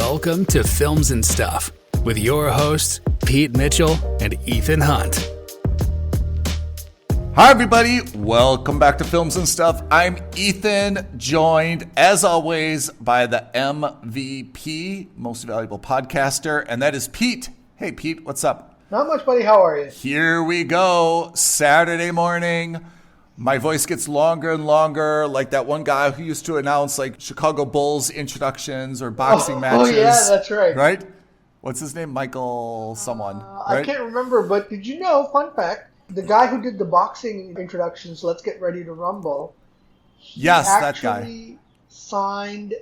Welcome to Films and Stuff with your hosts, Pete Mitchell and Ethan Hunt. Hi, everybody. Welcome back to Films and Stuff. I'm Ethan, joined, as always, by the MVP, Most Valuable Podcaster, and that is Pete. Hey, Pete, what's up? Not much, buddy. How are you? Here we go. Saturday morning. My voice gets longer and longer, like that one guy who used to announce like Chicago Bulls introductions or boxing matches. Oh, yeah, that's right. Right? What's his name? Michael someone. Right? I can't remember, but did you know, fun fact, the guy who did the boxing introductions, Let's Get Ready to Rumble, yes, that guy. Actually signed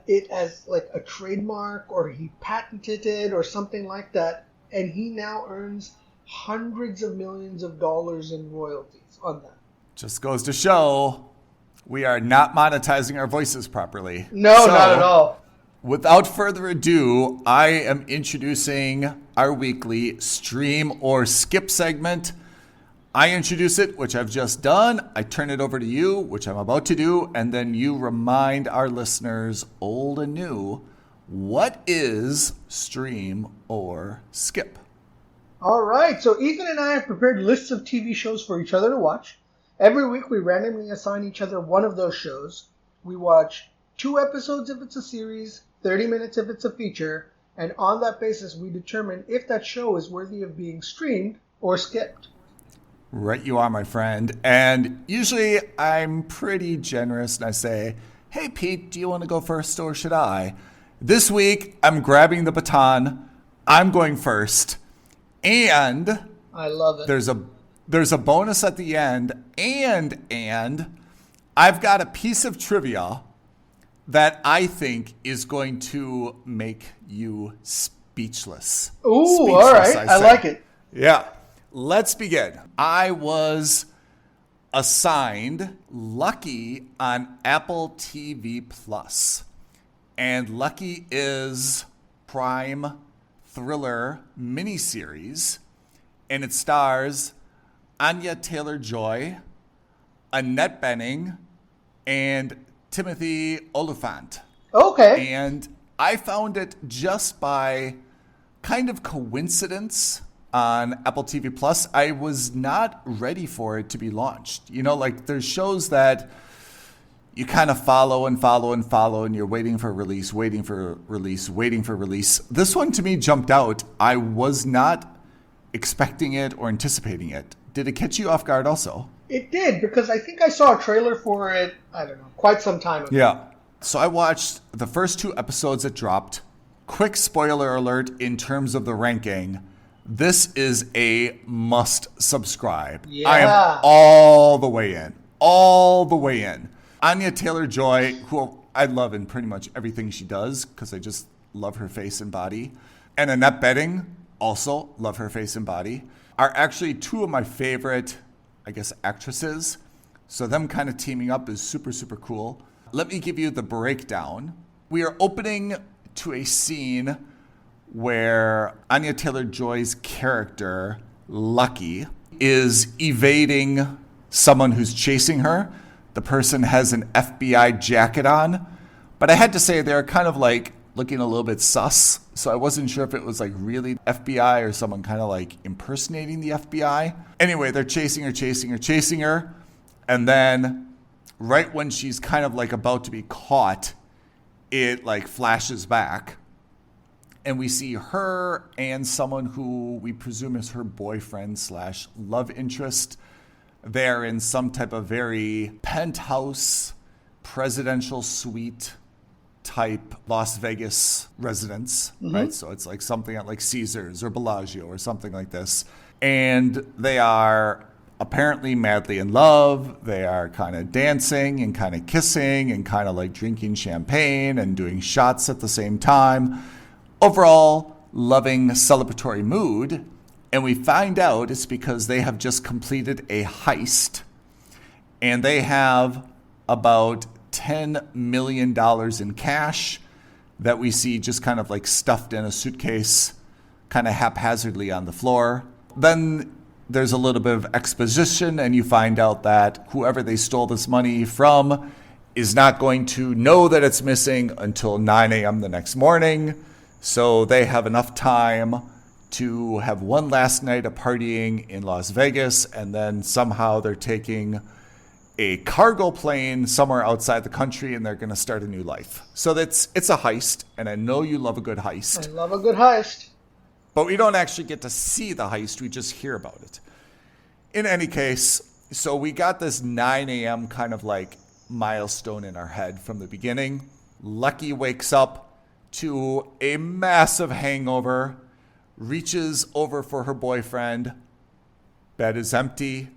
it as like a trademark, or he patented it or something like that, and he now earns hundreds of millions of dollars in royalties on that. Just goes to show we are not monetizing our voices properly. No, not at all. Without further ado, I am introducing our weekly Stream or Skip segment. I introduce it, which I've just done. I turn it over to you, which I'm about to do. And then you remind our listeners, old and new, what is Stream or Skip? All right. So Ethan and I have prepared lists of TV shows for each other to watch. Every week, we randomly assign each other one of those shows. We watch 2 episodes if it's a series, 30 minutes if it's a feature, and on that basis, we determine if that show is worthy of being streamed or skipped. Right you are, my friend. And usually I'm pretty generous and I say, hey, Pete, do you want to go first or should I? This week, I'm grabbing the baton. I'm going first. And I love it. There's a bonus at the end, and I've got a piece of trivia that I think is going to make you speechless. Ooh, all right. I like it. Yeah. Let's begin. I was assigned Lucky on Apple TV Plus. And Lucky is crime thriller miniseries, and it stars Anya Taylor-Joy, Annette Bening, and Timothy Olyphant. Okay. And I found it just by kind of coincidence on Apple TV Plus. I was not ready for it to be launched. You know, like there's shows that you kind of follow and follow and follow, and you're waiting for release, waiting for release, waiting for release. This one to me jumped out. I was not expecting it or anticipating it. Did it catch you off guard also? It did, because I think I saw a trailer for it, I don't know, quite some time ago. Yeah. So I watched the first 2 episodes that dropped. Quick spoiler alert in terms of the ranking. This is a must subscribe. Yeah. I am all the way in. All the way in. Anya Taylor-Joy, who I love in pretty much everything she does because I just love her face and body. And Annette Bening, also love her face and body, are actually 2 of my favorite, I guess, actresses. So them kind of teaming up is super, super cool. Let me give you the breakdown. We are opening to a scene where Anya Taylor-Joy's character, Lucky, is evading someone who's chasing her. The person has an FBI jacket on. But I had to say they're kind of like looking a little bit sus. So I wasn't sure if it was like really FBI or someone kind of like impersonating the FBI. Anyway, they're chasing her. And then right when she's kind of like about to be caught, it like flashes back. And we see her and someone who we presume is her boyfriend / love interest. They're in some type of very penthouse, presidential suite type Las Vegas residence, right? So it's like something at like Caesars or Bellagio or something like this. And they are apparently madly in love. They are kind of dancing and kind of kissing and kind of like drinking champagne and doing shots at the same time. Overall, loving celebratory mood. And we find out it's because they have just completed a heist. And they have about $10 million in cash that we see just kind of like stuffed in a suitcase, kind of haphazardly on the floor. Then there's a little bit of exposition, and you find out that whoever they stole this money from is not going to know that it's missing until 9 a.m. the next morning. So they have enough time to have one last night of partying in Las Vegas, and then somehow they're taking a cargo plane somewhere outside the country and they're going to start a new life. So it's a heist, and I know you love a good heist. I love a good heist. But we don't actually get to see the heist, we just hear about it. In any case, so we got this 9 a.m. kind of like milestone in our head from the beginning. Lucky wakes up to a massive hangover, reaches over for her boyfriend. Bed is empty.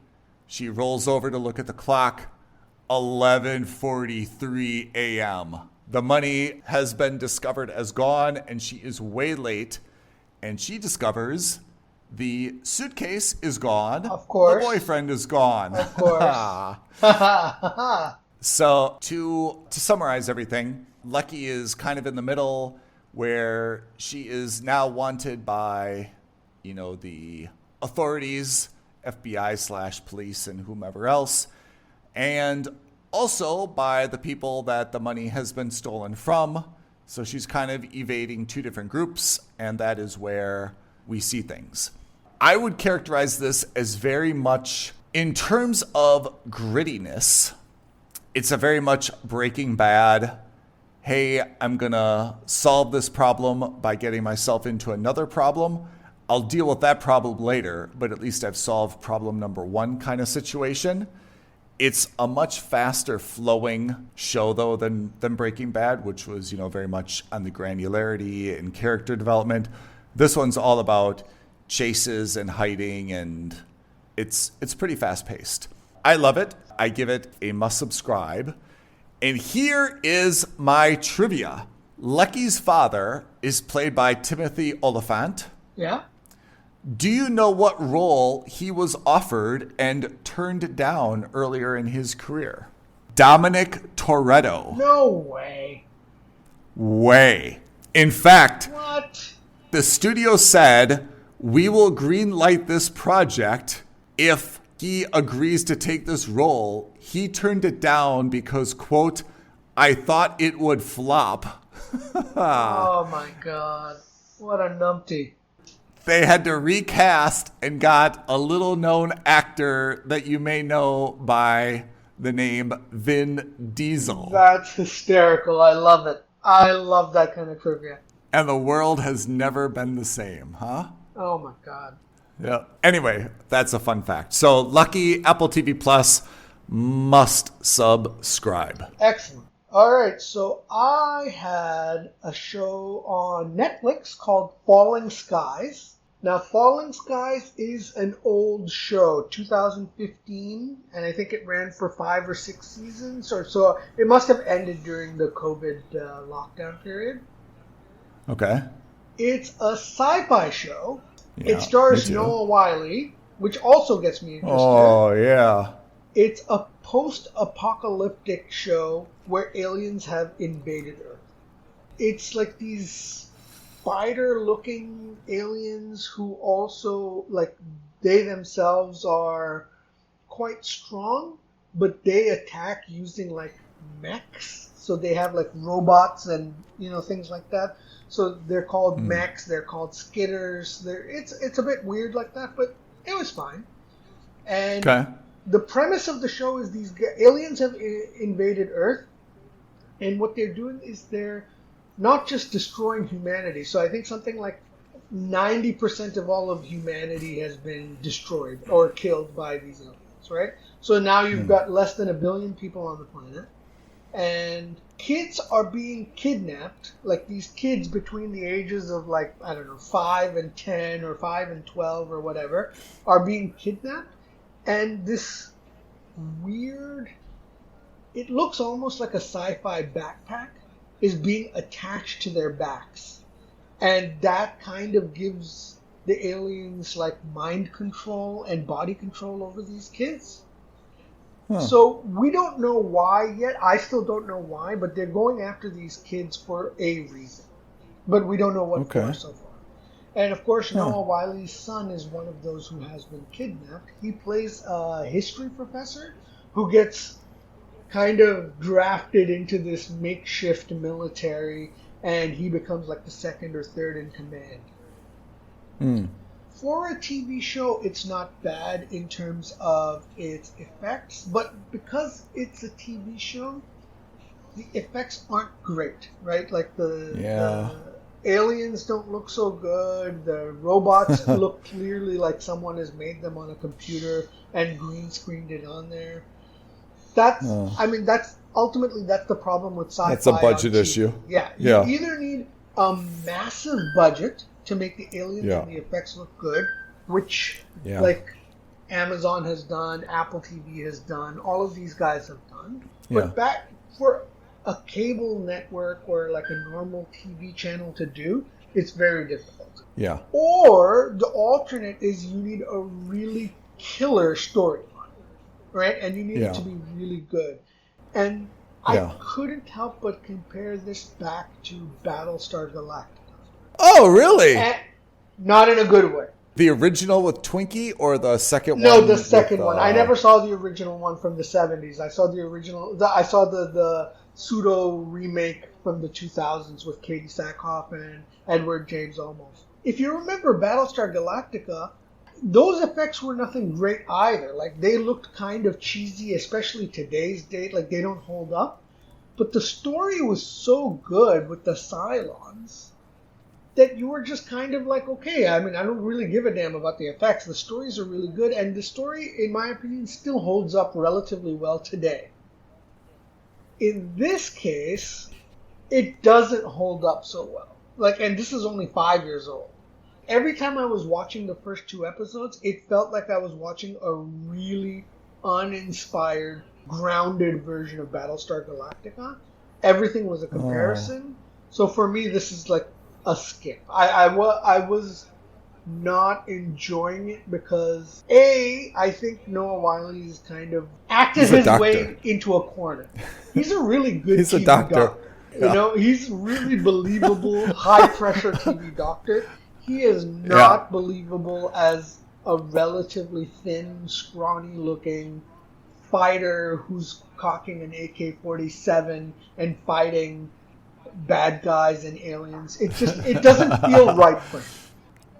She rolls over to look at the clock. 11:43 a.m. The money has been discovered as gone, and she is way late. And she discovers the suitcase is gone. Of course. The boyfriend is gone. Of course. So to summarize everything, Lucky is kind of in the middle where she is now wanted by, the authorities, FBI/police and whomever else, and also by the people that the money has been stolen from. So she's kind of evading two different groups, and that is where we see things. I would characterize this as very much, in terms of grittiness, it's a very much Breaking Bad. Hey, I'm going to solve this problem by getting myself into another problem. I'll deal with that problem later, but at least I've solved problem number one kind of situation. It's a much faster flowing show, though, than Breaking Bad, which was, very much on the granularity and character development. This one's all about chases and hiding, and it's pretty fast-paced. I love it. I give it a must-subscribe. And here is my trivia. Lucky's father is played by Timothy Olyphant. Yeah? Do you know what role he was offered and turned down earlier in his career? Dominic Toretto. No way. Way. In fact, What? the studio said, we will greenlight this project if he agrees to take this role. He turned it down because, quote, I thought it would flop. Oh my God. What a numpty. They had to recast and got a little known actor that you may know by the name Vin Diesel. That's hysterical. I love it. I love that kind of trivia. And the world has never been the same, huh? Oh my God. Yeah. Anyway, that's a fun fact. So Lucky, Apple TV Plus, must subscribe. Excellent. All right, so I had a show on Netflix called Falling Skies. Now, Falling Skies is an old show, 2015, and I think it ran for 5 or 6 seasons, or so. It must have ended during the COVID lockdown period. Okay. It's a sci-fi show. Yeah, it stars me too. Noah Wyle, which also gets me interested. Oh, yeah. It's a post-apocalyptic show where aliens have invaded Earth. It's like these spider-looking aliens who also, they themselves are quite strong, but they attack using, mechs. So they have, robots and, things like that. So they're called mechs, they're called skitters. It's a bit weird like that, but it was fine. And the premise of the show is these aliens have invaded Earth, and what they're doing is they're not just destroying humanity. So I think something like 90% of all of humanity has been destroyed or killed by these aliens, right? So now you've got less than 1 billion people on the planet, and kids are being kidnapped, these kids between the ages of 5 and 10 or 5 and 12 or whatever are being kidnapped, and this weird, it looks almost like a sci-fi backpack, is being attached to their backs. And that kind of gives the aliens mind control and body control over these kids. Huh. So we don't know why yet. I still don't know why, but they're going after these kids for a reason. But we don't know what for so far. And of course, Noah Wile's son is one of those who has been kidnapped. He plays a history professor who gets kind of drafted into this makeshift military, and he becomes like the second or third in command. For a TV show, it's not bad in terms of its effects, but because it's a TV show, the effects aren't great, right? Like the aliens don't look so good. The robots look clearly like someone has made them on a computer and green screened it on there. That's ultimately that's the problem with sci-fi. That's a budget issue. Yeah. You either need a massive budget to make the aliens and the effects look good, which like Amazon has done, Apple TV has done, all of these guys have done. But back for a cable network or like a normal TV channel to do, it's very difficult. Yeah. Or the alternate is you need a really killer storyline, right? And you need it to be really good. And I couldn't help but compare this back to Battlestar Galactica. Oh, really? Not in a good way. The original with Twinkie or the second one? No, the second one. I never saw the original one from the 70s. I saw the original. I saw the pseudo remake from the 2000s with Katie Sackhoff and Edward James Olmos. If you remember Battlestar Galactica, those effects were nothing great either. Like, they looked kind of cheesy, especially today's date. Like, they don't hold up. But the story was so good with the Cylons that you were just kind of like, okay, I mean, I don't really give a damn about the effects. The stories are really good, and the story, in my opinion, still holds up relatively well today. In this case, it doesn't hold up so well. Like, and this is only 5 years old. Every time I was watching the first 2 episodes, it felt like I was watching a really uninspired, grounded version of Battlestar Galactica. Everything was a comparison. So for me, this is like a skip. I was not enjoying it because I think Noah Wiley is kind of acted his way into a corner. He's a really good he's TV a doctor. You know, he's really believable, high pressure TV doctor. He is not believable as a relatively thin, scrawny looking fighter who's cocking an AK-47 and fighting bad guys and aliens. It doesn't feel right for him.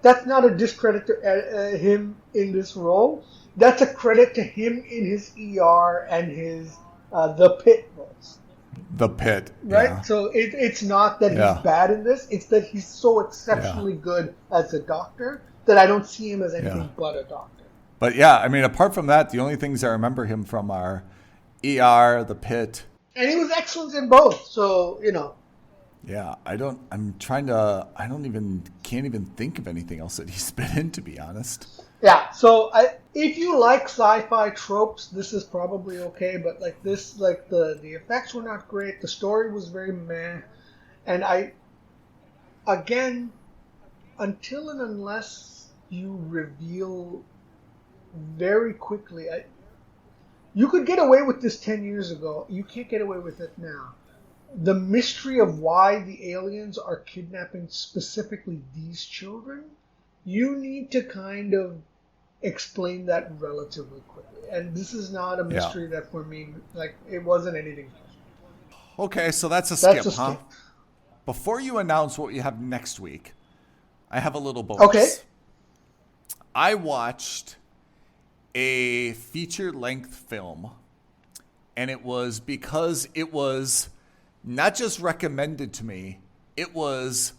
That's not a discredit to him in this role. That's a credit to him in his ER and his The Pit roles. The Pit. Right? Yeah. So it's not that he's bad in this. It's that he's so exceptionally good as a doctor that I don't see him as anything but a doctor. But yeah, I mean, apart from that, the only things I remember him from are ER, The Pit. And he was excellent in both. So, you know. Yeah, can't even think of anything else that he's been in, to be honest. Yeah, so if you like sci-fi tropes, this is probably okay, but like this, like the effects were not great, the story was very meh, and again, until and unless you reveal very quickly, you could get away with this 10 years ago, you can't get away with it now. The mystery of why the aliens are kidnapping specifically these children, you need to kind of explain that relatively quickly. And this is not a mystery that for me, like, it wasn't anything. Okay, so that's a skip, That's a huh? skip. Before you announce what you have next week, I have a little bonus. Okay. I watched a feature-length film, and it was because it was not just recommended to me, it was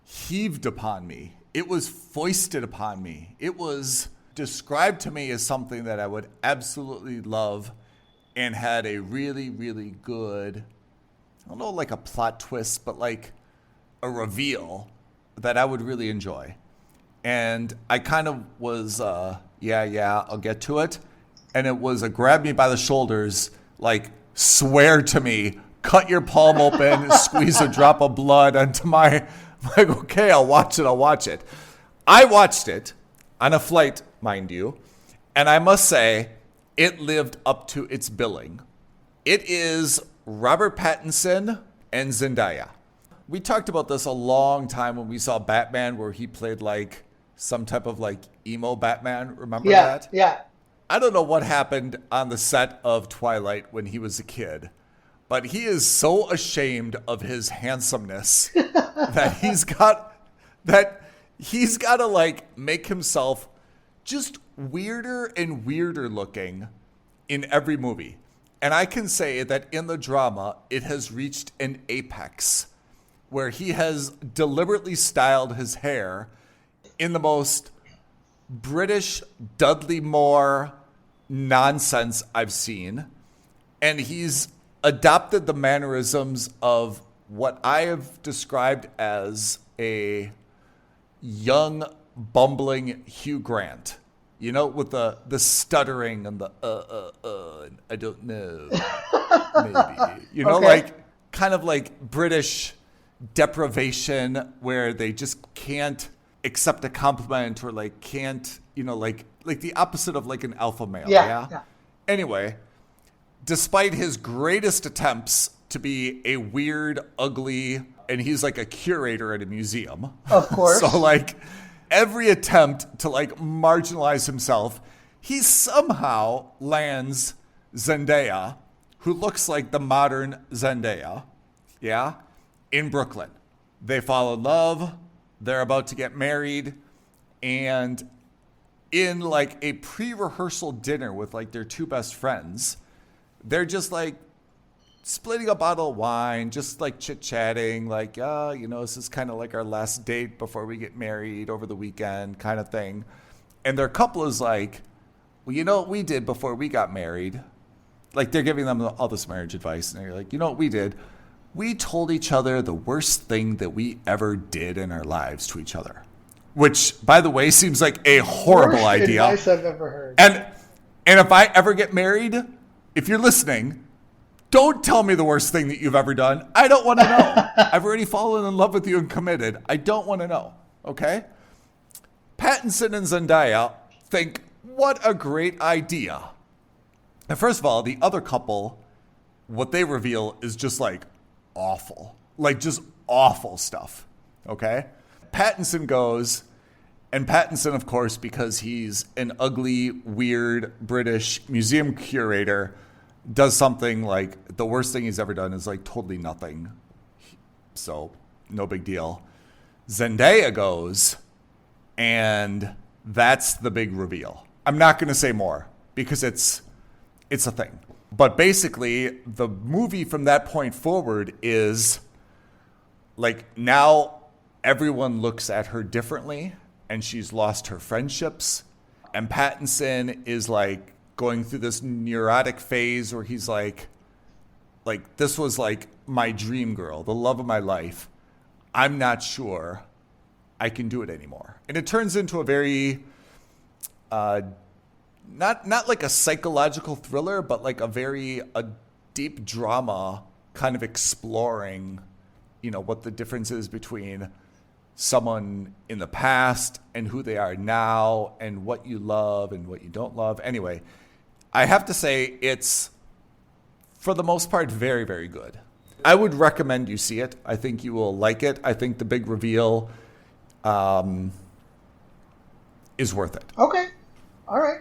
heaved upon me. It was foisted upon me. It was described to me as something that I would absolutely love and had a really, really good, I don't know, like a plot twist, but like a reveal that I would really enjoy. And I kind of was, I'll get to it. And it was a grab me by the shoulders, like, swear to me, cut your palm open, squeeze a drop of blood onto my, like, okay, I'll watch it. I watched it on a flight, mind you, and I must say, it lived up to its billing. It is Robert Pattinson and Zendaya. We talked about this a long time when we saw Batman, where he played like some type of like emo Batman. Remember that? Yeah. I don't know what happened on the set of Twilight when he was a kid, but he is so ashamed of his handsomeness that he's got to like make himself just weirder and weirder looking in every movie. And I can say that in the drama, it has reached an apex where he has deliberately styled his hair in the most British Dudley Moore nonsense I've seen. And he's adopted the mannerisms of what I have described as a young, bumbling Hugh Grant. You know, with the stuttering and the I don't know, maybe. You know, Okay. like kind of like British deprivation where they just can't accept a compliment or like can't, you know, like the opposite of like an alpha male. Yeah. Anyway, despite his greatest attempts to be a weird, ugly, and he's like a curator at a museum. Of course. So like every attempt to like marginalize himself, he somehow lands Zendaya, who looks like the modern Zendaya, in Brooklyn. They fall in love. They're about to get married. And in like a pre-rehearsal dinner with like their two best friends, they're just like splitting a bottle of wine, just like chit-chatting, like, you know, this is kind of like our last date before we get married over the weekend kind of thing. And their couple is like, well, you know what we did before we got married? Like they're giving them all this marriage advice. And they're like, you know what we did? We told each other the worst thing that we ever did in our lives to each other. Which, by the way, seems like a horrible Worst idea. advice I've ever heard. And if I ever get married, if you're listening, don't tell me the worst thing that you've ever done. I don't want to know. I've already fallen in love with you and committed. I don't want to know. Okay? Pattinson and Zendaya think, what a great idea. And first of all, the other couple, what they reveal is just like awful. Like just awful stuff. Okay? Pattinson goes, and Pattinson, of course, because he's an ugly, weird British museum curator, does something like the worst thing he's ever done is like totally nothing. So no big deal. Zendaya goes, and that's the big reveal. I'm not going to say more because it's a thing. But basically, the movie from that point forward is like now everyone looks at her differently and she's lost her friendships. And Pattinson is like going through this neurotic phase where he's like this was like my dream girl, the love of my life. I'm not sure I can do it anymore. And it turns into a very not like a psychological thriller, but like a deep drama kind of exploring, you know, what the difference is between someone in the past and who they are now and what you love and what you don't love. Anyway, I have to say it's, for the most part, very, very good. I would recommend you see it. I think you will like it. I think the big reveal is worth it. Okay. All right.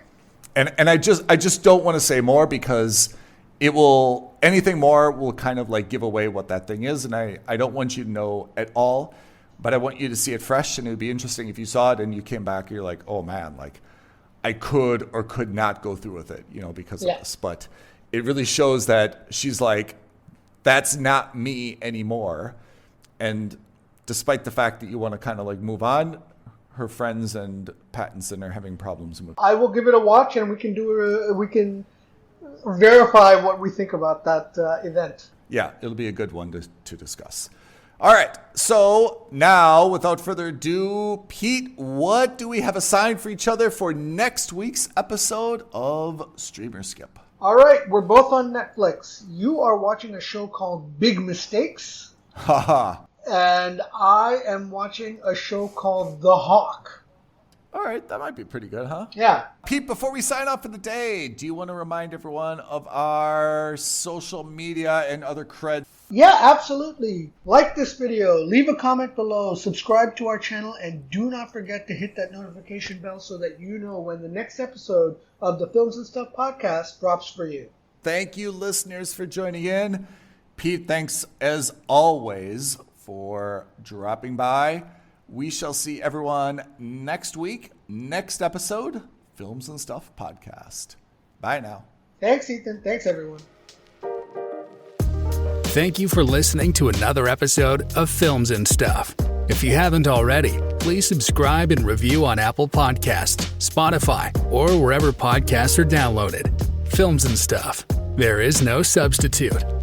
And I just don't want to say more because anything more will kind of like give away what that thing is. And I don't want you to know at all, but I want you to see it fresh. And it would be interesting if you saw it and you came back and you're like, oh man, like I could or could not go through with it, you know, because of this. But it really shows that she's like, that's not me anymore. And despite the fact that you want to kind of like move on, her friends and Pattinson are having problems with. I will give it a watch, and we can verify what we think about that event. Yeah, it'll be a good one to discuss. All right, so now, without further ado, Pete, what do we have assigned for each other for next week's episode of Streamer Skip? All right, we're both on Netflix. You are watching a show called Big Mistakes. Haha. And I am watching a show called The Hawk. All right, that might be pretty good, huh? Yeah. Pete, before we sign off for the day, do you want to remind everyone of our social media and other cred? Yeah, absolutely. Like this video, leave a comment below, subscribe to our channel, and do not forget to hit that notification bell so that you know when the next episode of the Films and Stuff podcast drops for you. Thank you, listeners, for joining in. Pete, thanks as always for dropping by. We shall see everyone next week, next episode, Films and Stuff podcast. Bye now. Thanks, Ethan. Thanks, everyone. Thank you for listening to another episode of Films and Stuff. If you haven't already, please subscribe and review on Apple Podcasts, Spotify, or wherever podcasts are downloaded. Films and Stuff. There is no substitute.